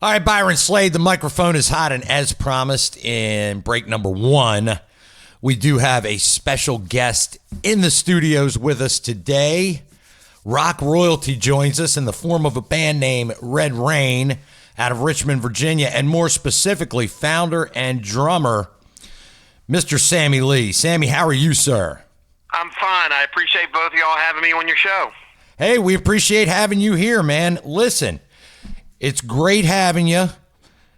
All right, Byron Slade, the microphone is hot, and as promised in break number one, we do have a special guest in the studios with us today. Rock royalty joins us in the form of a band named Red Rain out of Richmond, Virginia, and more specifically, founder and drummer, Mr. Sammy Lee. Sammy, how are you, sir? I'm fine. I appreciate both of y'all having me on your show. Hey, we appreciate having you here, man. Listen, it's great having you.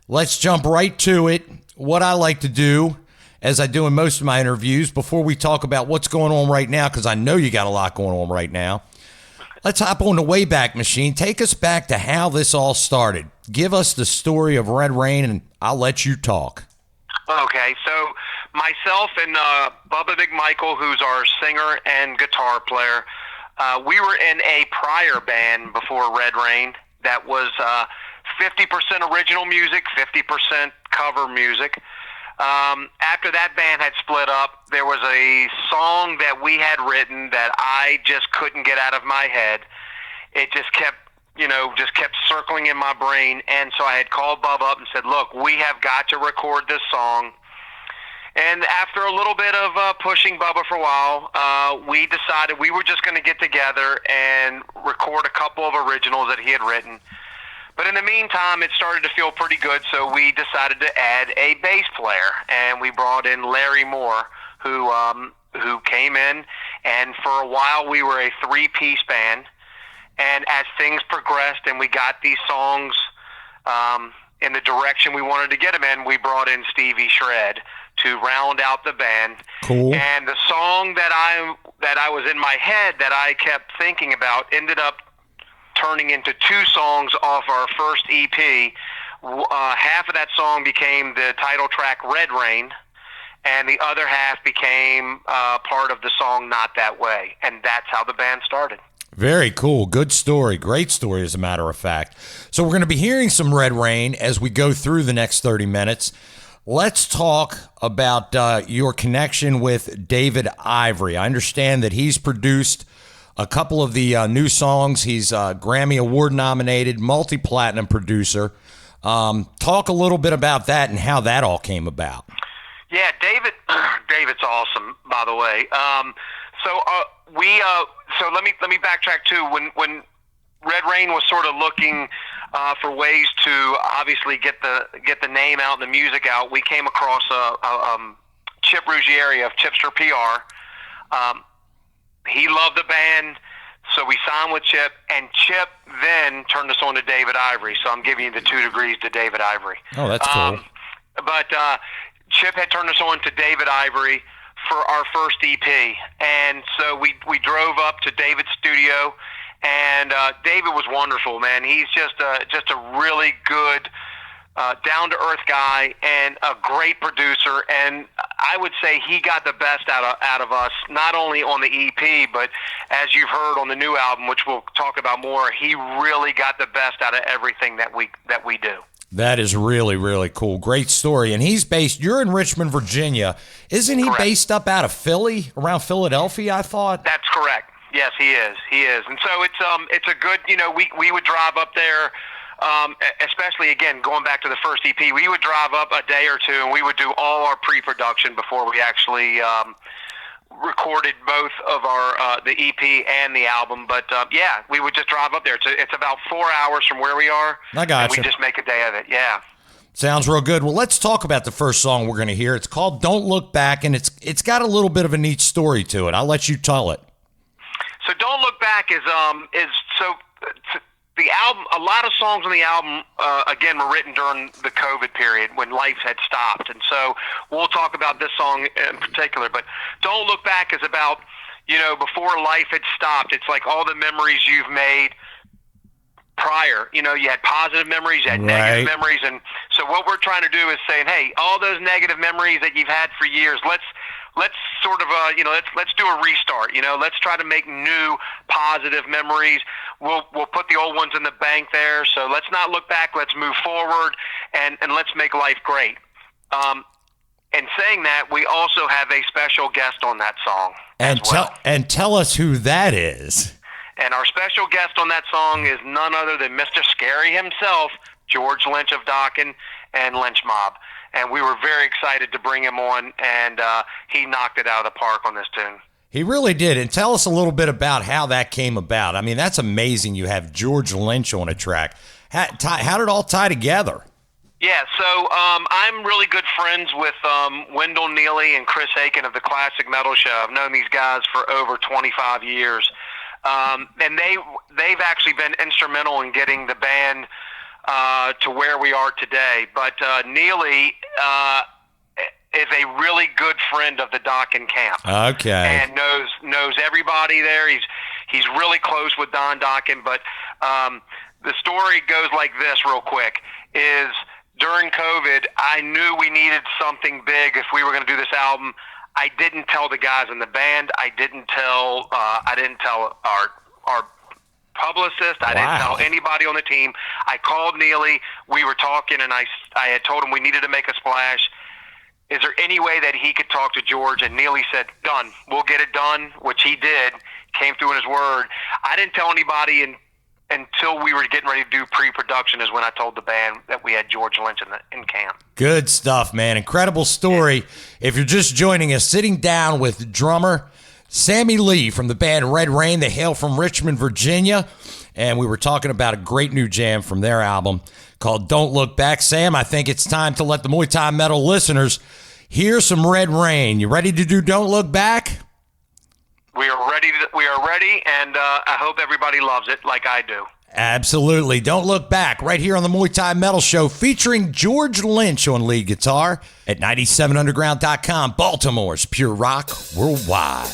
Let's jump right to it. What I like to do, as I do in most of my interviews, before we talk about what's going on right now, because I know you got a lot going on right now, let's hop on the Wayback Machine. Take us back to how this all started. Give us the story of Red Rain, and I'll let you talk. Okay, so myself and Bubba McMichael, who's our singer and guitar player, we were in a prior band before Red Rain that was 50% original music, 50% cover music. After that band had split up, there was a song that we had written that I just couldn't get out of my head. It just kept circling in my brain. And so I had called Bubba up and said, look, we have got to record this song. And after a little bit of pushing Bubba for a while, we decided we were just going to get together and record a couple of originals that he had written. But in the meantime, it started to feel pretty good, so we decided to add a bass player, and we brought in Larry Moore, who came in, and for a while we were a three-piece band. And as things progressed and we got these songs in the direction we wanted to get them in, we brought in Stevie Shred to round out the band. Cool. And the song that I was in my head that I kept thinking about ended up turning into two songs off our first EP. Half of that song became the title track Red Rain, and the other half became part of the song Not That Way. And that's how the band started. Very cool. Good story. Great story, as a matter of fact. So we're going to be hearing some Red Rain as we go through the next 30 minutes. Let's talk about your connection with David Ivory. I understand that he's produced a couple of the new songs. He's Grammy Award nominated, multi-platinum producer. Talk a little bit about that and how that all came about. Yeah, David's awesome, by the way. So let me backtrack too. When Red Rain was sort of looking for ways to obviously get the name out and the music out, we came across Chip Ruggieri of Chipster PR. He loved the band, so we signed with Chip, and Chip then turned us on to David Ivory. So I'm giving you the 2 degrees to David Ivory. Oh, that's cool. But Chip had turned us on to David Ivory for our first EP, and so we drove up to David's studio, and David was wonderful, man. He's just a really good, down-to-earth guy and a great producer, and I would say he got the best out of us, not only on the EP, but as you've heard on the new album, which we'll talk about more, he really got the best out of everything that we do. That is really, really cool. Great story. And you're in Richmond, Virginia. Isn't he Correct. based up out of Philly, around Philadelphia, I thought? That's correct. Yes, he is. And so it's a good, we would drive up there, especially, again, going back to the first EP, we would drive up a day or two and we would do all our pre-production before we actually recorded both of our the EP and the album. But yeah, we would just drive up there. It's about 4 hours from where we are. I got and you. we just make a day of it. Yeah. Sounds real good. Well, let's talk about the first song we're going to hear. It's called Don't Look Back, and it's got a little bit of a neat story to it. I'll let you tell it. So Don't Look Back is the album. A lot of songs on the album, again, were written during the COVID period when life had stopped, and so we'll talk about this song in particular. But Don't Look Back is about, before life had stopped. It's like all the memories you've made prior. You had positive memories, you had negative memories, and so what we're trying to do is saying, hey, all those negative memories that you've had for years, let's sort of let's do a restart. Let's try to make new positive memories. We'll put the old ones in the bank there. So let's not look back. Let's move forward and let's make life great. And saying that, we also have a special guest on that song as well. Tell us who that is. And our special guest on that song is none other than Mr. Scary himself, George Lynch of Dokken and Lynch Mob. And we were very excited to bring him on, and he knocked it out of the park on this tune. He really did. And tell us a little bit about how that came about. I mean, that's amazing. You have George Lynch on a track. How did it all tie together? Yeah, so I'm really good friends with Wendell Neely and Chris Aiken of the Classic Metal Show. I've known these guys for over 25 years. And they've actually been instrumental in getting the band to where we are today. But Neely is a really good friend of the Dokken camp. Okay. And knows everybody there. He's really close with Don Dokken. But the story goes like this real quick, is during COVID, I knew we needed something big if we were going to do this album. I didn't tell the guys in the band. I didn't tell our publicist. I didn't tell anybody on the team. I called Neely. We were talking, and I had told him we needed to make a splash. Is there any way that he could talk to George? And Neely said, done. We'll get it done, which he did. Came through in his word. I didn't tell anybody until we were getting ready to do pre-production is when I told the band that we had George Lynch in camp. Good stuff, man. Incredible story. If you're just joining us, sitting down with drummer Sammy Lee from the band Red Rain. They hail from Richmond, Virginia, and we were talking about a great new jam from their album called Don't Look Back. Sam, I think it's time to let the Muay Thai Metal listeners hear some Red Rain. You ready to do Don't Look Back? We are ready, and I hope everybody loves it like I do. Absolutely. Don't Look Back right here on the Muay Thai Metal Show featuring George Lynch on lead guitar at 97underground.com, Baltimore's Pure Rock Worldwide.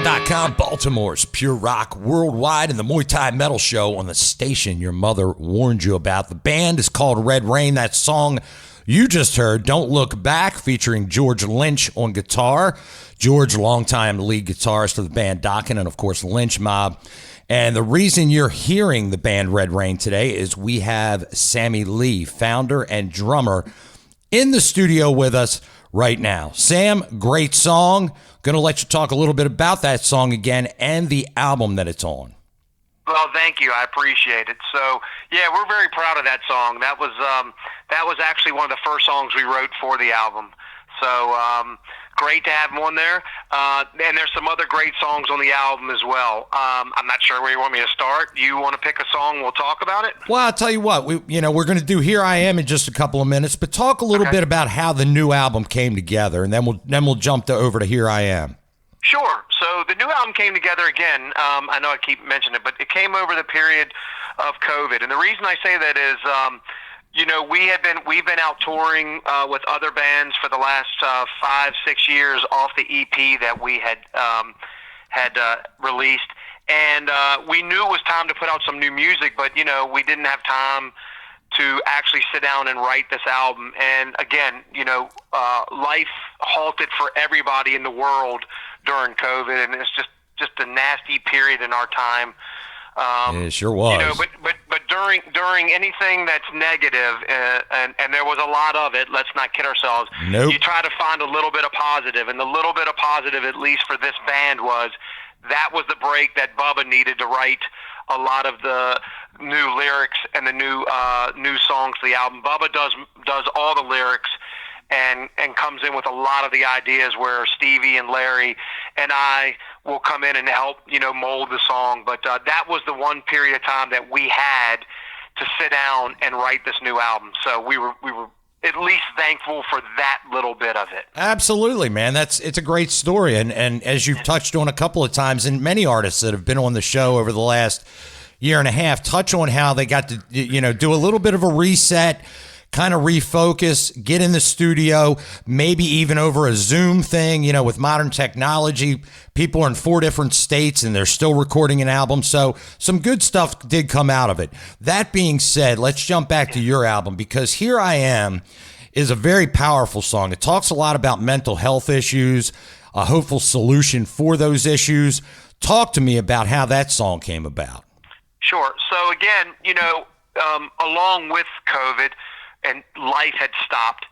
PureRock.com, Baltimore's Pure Rock worldwide, and the Muay Thai Metal Show on the station your mother warned you about. The band is called Red Rain. That song you just heard, Don't Look Back, featuring George Lynch on guitar. George, longtime lead guitarist of the band Dokken, and of course Lynch Mob. And the reason you're hearing the band Red Rain today is we have Sammy Lee, founder and drummer, in the studio with us right now. Sam, great song. Going to let you talk a little bit about that song again and the album that it's on. Well, thank you. I appreciate it. So, yeah, we're very proud of that song. That was actually one of the first songs we wrote for the album. So, great to have them on there. And there's some other great songs on the album as well. I'm not sure where you want me to start. You want to pick a song? We'll talk about it. Well, I'll tell you what. We're going to do Here I Am in just a couple of minutes, but talk a little bit about how the new album came together, and then we'll jump over to Here I Am. Sure. So the new album came together again. I know I keep mentioning it, but it came over the period of COVID, and the reason I say that is, we've been out touring with other bands for the last 5-6 years off the EP that we had released, and we knew it was time to put out some new music, but we didn't have time to actually sit down and write this album. And again, life halted for everybody in the world during COVID, and it's just a nasty period in our time. It sure was. But during anything that's negative, and there was a lot of it, let's not kid ourselves. Nope. You try to find a little bit of positive, and the little bit of positive, at least for this band, was that was the break that Bubba needed to write a lot of the new lyrics and the new songs for the album. Bubba does all the lyrics and comes in with a lot of the ideas, where Stevie and Larry and I will come in and help mold the song. But that was the one period of time that we had to sit down and write this new album. So we were at least thankful for that little bit of it. Absolutely, man. It's a great story, and as you've touched on a couple of times, and many artists that have been on the show over the last year and a half touch on how they got to do a little bit of a reset, kind of refocus, get in the studio, maybe even over a Zoom thing, with modern technology. People are in 4 different states and they're still recording an album. So some good stuff did come out of it. That being said, let's jump back to your album, because Here I Am is a very powerful song. It talks a lot about mental health issues, a hopeful solution for those issues. Talk to me about how that song came about. Sure. So again, along with COVID, and life had stopped.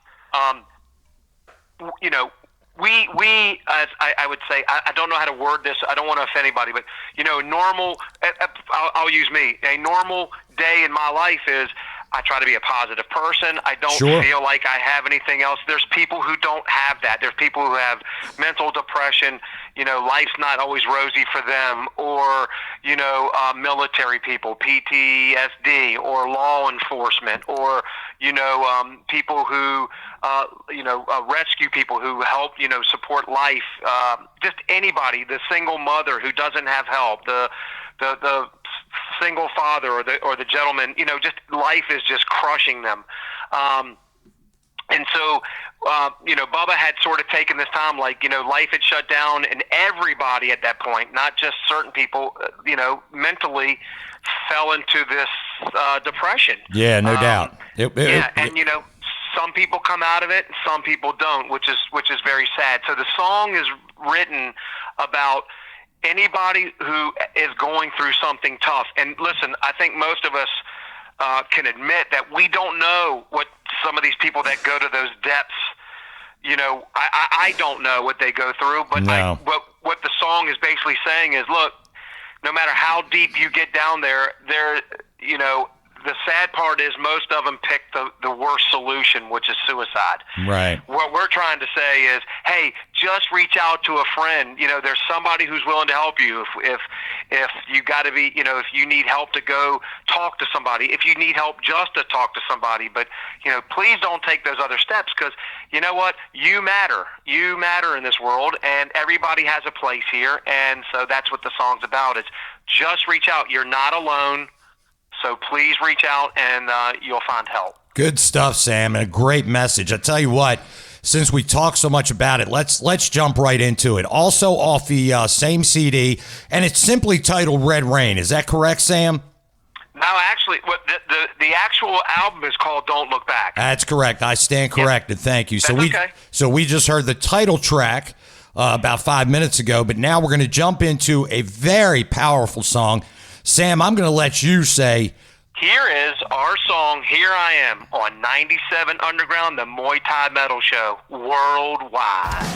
We, as I would say, I don't know how to word this. I don't want to offend anybody, but normal. I'll use me. A normal day in my life is I try to be a positive person. I don't feel like I have anything else. There's people who don't have that. There's people who have mental depression. Life's not always rosy for them, or military people, PTSD, or law enforcement, or people who rescue people who help support life. Just anybody, the single mother who doesn't have help, the single father, or the gentleman. Just life is just crushing them. And so, Bubba had sort of taken this time, life had shut down, and everybody at that point, not just certain people, mentally fell into this depression. Yeah, no doubt. Some people come out of it, and some people don't, which is very sad. So the song is written about anybody who is going through something tough. And listen, I think most of us can admit that we don't know what some of these people that go to those depths, I don't know what they go through, but no. What the song is basically saying is, look, no matter how deep you get down there, the sad part is most of them pick the worst solution, which is suicide. Right. What we're trying to say is, hey, just reach out to a friend. There's somebody who's willing to help you. If you got to be, if you need help to go talk to somebody, if you need help just to talk to somebody, but, please don't take those other steps, because you know what? You matter. You matter in this world, and everybody has a place here. And so that's what the song's about. It's just reach out. You're not alone. So please reach out, and you'll find help. Good stuff, Sam, and a great message. I tell you what, since we talk so much about it, let's jump right into it. Also off the same CD, and it's simply titled Red Rain. Is that correct, Sam? No, actually, the actual album is called Don't Look Back. That's correct. I stand corrected. Yeah. Thank you. So we just heard the title track about 5 minutes ago, but now we're going to jump into a very powerful song. Sam, I'm going to let you say. Here is our song, Here I Am, on 97 Underground, the Muay Thai Metal Show, worldwide.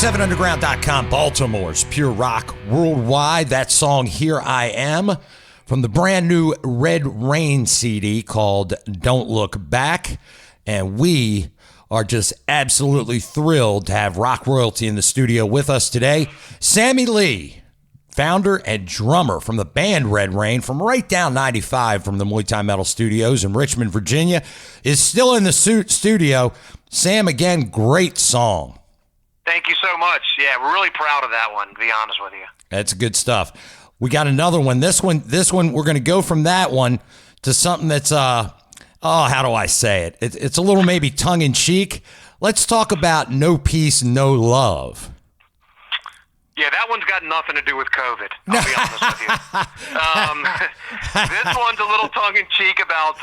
.underground.com, Baltimore's pure rock worldwide. That song, Here I Am, from the brand new Red Rain CD called Don't Look Back. And we are just absolutely thrilled to have rock royalty in the studio with us today. Sammy Lee, founder and drummer from the band Red Rain, from right down 95 from the Muay Thai Metal Studios in Richmond, Virginia, is still in the studio. Sam, again, great song. Thank you so much. Yeah, we're really proud of that one, to be honest with you. That's good stuff. We got another one. This one, we're going to go from that one to something that's, how do I say it? It's a little maybe tongue in cheek. Let's talk about No Peace, No Love. Yeah, that one's got nothing to do with COVID, I'll be honest with you. This one's a little tongue-in-cheek about,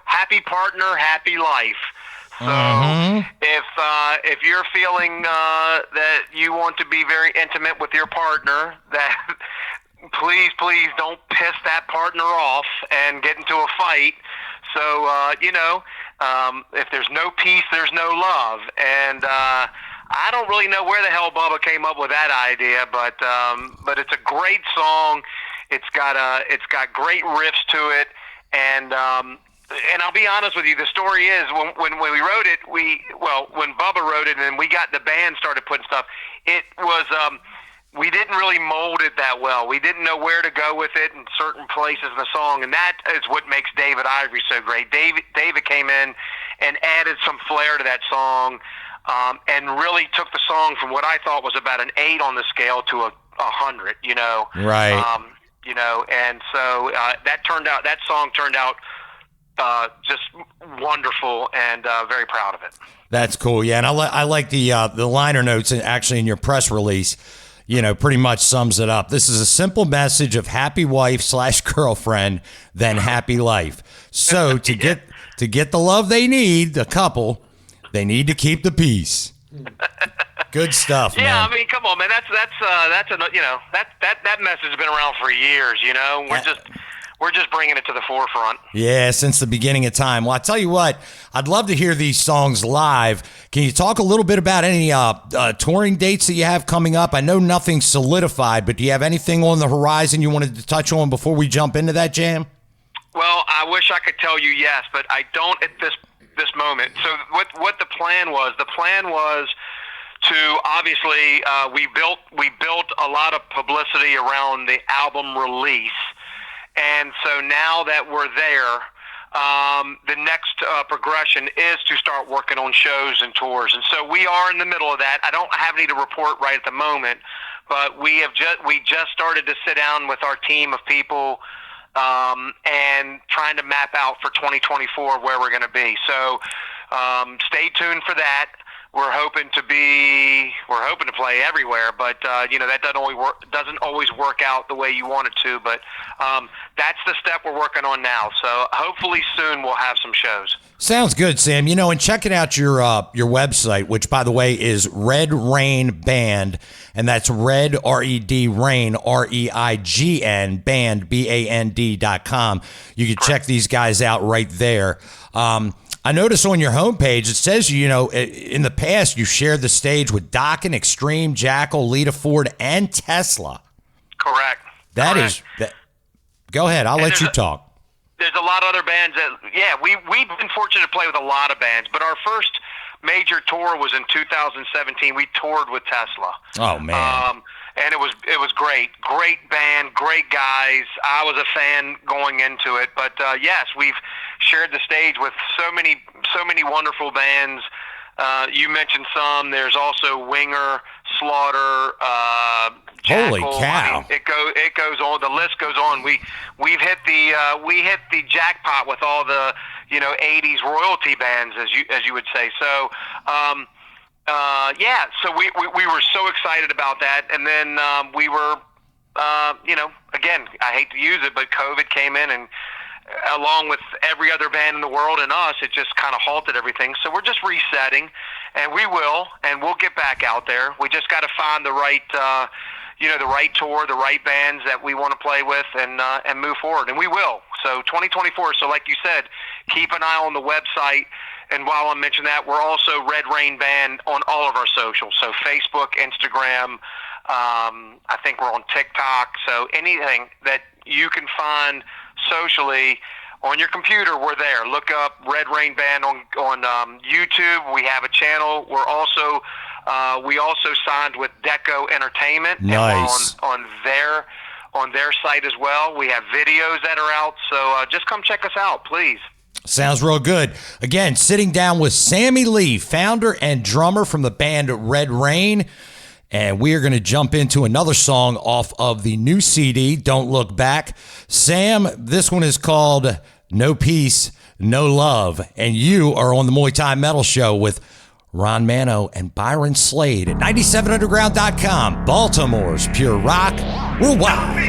happy partner, happy life. So if you're feeling that you want to be very intimate with your partner, that please don't piss that partner off and get into a fight. So, if there's no peace, there's no love. And I don't really know where the hell Bubba came up with that idea, but it's a great song. It's got great riffs to it, and I'll be honest with you. The story is when we wrote it, when Bubba wrote it, and we got the band started putting stuff. It was we didn't really mold it that well. We didn't know where to go with it in certain places in the song, and that is what makes David Ivory so great. David came in and added some flair to that song. And really took the song from what I thought was about an 8 on the scale to a 100, Right. And so that song turned out just wonderful, and very proud of it. That's cool. Yeah, and I like the liner notes actually in your press release. Pretty much sums it up. This is a simple message of happy wife / girlfriend, then happy life. So to get the love they need, the couple, they need to keep the peace. Good stuff, man. Yeah, I mean, come on, man. That message has been around for years. We're just bringing it to the forefront. Yeah, since the beginning of time. Well, I tell you what, I'd love to hear these songs live. Can you talk a little bit about any touring dates that you have coming up? I know nothing's solidified, but do you have anything on the horizon you wanted to touch on before we jump into that jam? Well, I wish I could tell you yes, but I don't at this moment. So what the plan was to obviously we built a lot of publicity around the album release, and so now that we're there, the next progression is to start working on shows and tours, and so we are in the middle of that. I don't have any to report right at the moment, but we just started to sit down with our team of people. And trying to map out for 2024 where we're going to be. So stay tuned for that. We're hoping to play everywhere, but that doesn't always work out the way you want it to. But that's the step we're working on now. So hopefully soon we'll have some shows. Sounds good, Sam. And checking out your website, which by the way is Red Reign Band, and that's Red RED Reign REIGN Band BAND.com. You can check these guys out right there. I noticed on your homepage it says in the past you shared the stage with Dokken, Extreme, Jackal, Lita Ford, and Tesla. Correct. That. Go ahead. I'll let you talk. There's a lot of other bands we've been fortunate to play with a lot of bands, but our first major tour was in 2017. We toured with Tesla. Oh man. And it was great band, great guys. I was a fan going into it, but yes, we've shared the stage with so many wonderful bands. You mentioned some. There's also Winger, Slaughter, Jackal. Holy cow! I mean, it goes on. The list goes on. We hit the jackpot with all the 80s royalty bands, as you would say. So. So we were so excited about that, and then we were, again, I hate to use it, but COVID came in, and along with every other band in the world and us, it just kind of halted everything. So we're just resetting, and we'll get back out there. We just got to find the right, the right tour, the right bands that we want to play with, and move forward, and we will. So 2024. So like you said, keep an eye on the website. And while I'm mentioning that, we're also Red Reign Band on all of our socials. So Facebook, Instagram, I think we're on TikTok. So anything that you can find socially on your computer, we're there. Look up Red Reign Band on YouTube. We have a channel. We're also we also signed with Deco Entertainment. Nice. And we're on their site as well. We have videos that are out. So just come check us out, please. Sounds real good. Again, sitting down with Sammy Lee, founder and drummer from the band Red Reign. And we are going to jump into another song off of the new CD, Don't Look Back. Sam, this one is called No Peace, No Love. And you are on the Muay Thai Metal Show with Ron Mano and Byron Slade at 97underground.com, Baltimore's Pure Rock Worldwide.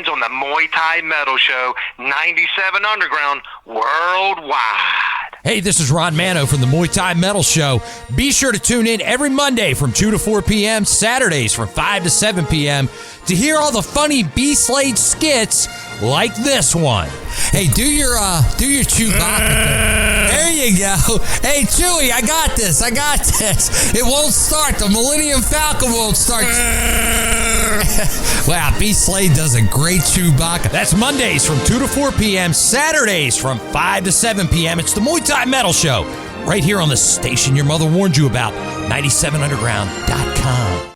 On the Muay Thai Metal Show, 97 Underground Worldwide. Hey, this is Ron Mano from the Muay Thai Metal Show. Be sure to tune in every Monday from 2 to 4 p.m., Saturdays from 5 to 7 p.m. to hear all the funny B-Slade skits like this one. Hey, do your Chewbacca thing. There you go. Hey, Chewie, I got this. It won't start. The Millennium Falcon won't start. Wow, B-Slade does a great Chewbacca. That's Mondays from 2 to 4 p.m., Saturdays from 5 to 7 p.m. It's the Muay Thai Metal Show right here on the station your mother warned you about, 97underground.com.